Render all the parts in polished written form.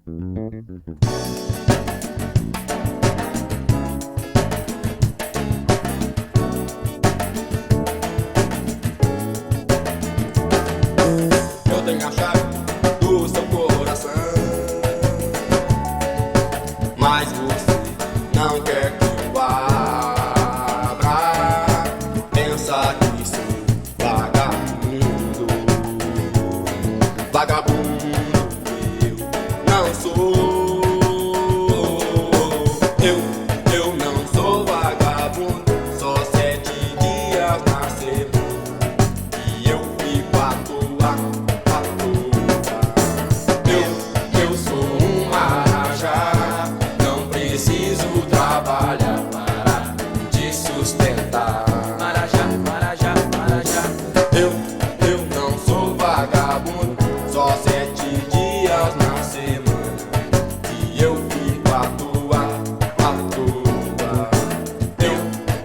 Eu tenho a chave do seu coração, mas você não quer que eu abra. Pensa que sou vagabundo, vagabundo eu não sou. Eu não sou vagabundo, só 7 dias na semana e eu fico à toa. Eu sou um marajá, não preciso trabalhar para te sustentar. Marajá, marajá, marajá. Eu não sou vagabundo, só 7 dias na semana e eu fico à toa, à toa.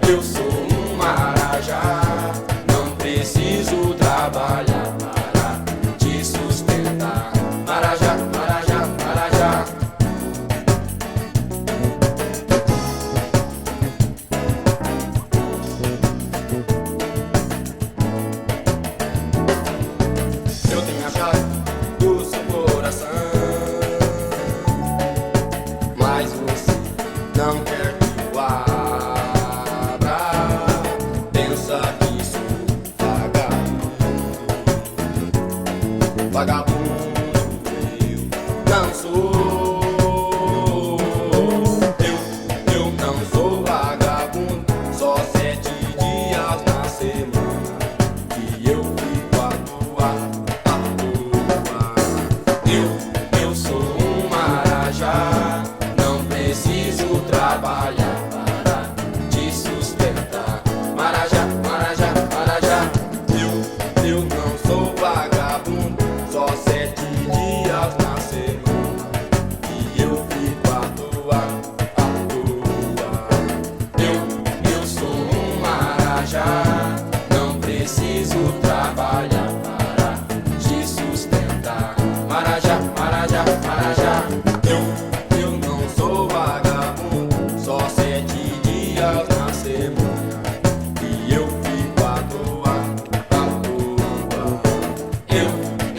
Eu sou um marajá, não preciso trabalhar para te sustentar. Marajá, marajá, marajá. Eu tenho a chave do seu coração, mas você não quer que eu abra. Pensa que sou vagabundo, vagabundo eu não sou. Eu não sou vagabundo, só 7 dias na semana e eu fico à toa, à toa. Eu sou um marajá, não preciso trabalhar para te sustentar. Marajá, marajá, marajá. Eu não sou vagabundo, só 7 dias na semana e eu fico à toa, à toa. Eu sou um marajá, não preciso trabalhar para te sustentar. Marajá, marajá, marajá. Eu não sou vagabundo, só 7 dias na semana e eu fico à toa, à toa.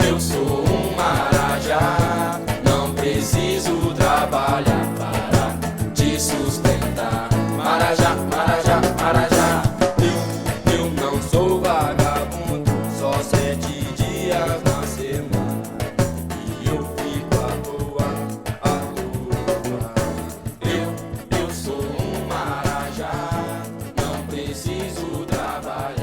Eu sou um marajá, não preciso trabalhar para te sustentar. Marajá, marajá, marajá. Eu não sou vagabundo, só 7 dias na semana e eu fico à toa, à toa. Eu sou um marajá, não preciso trabalhar.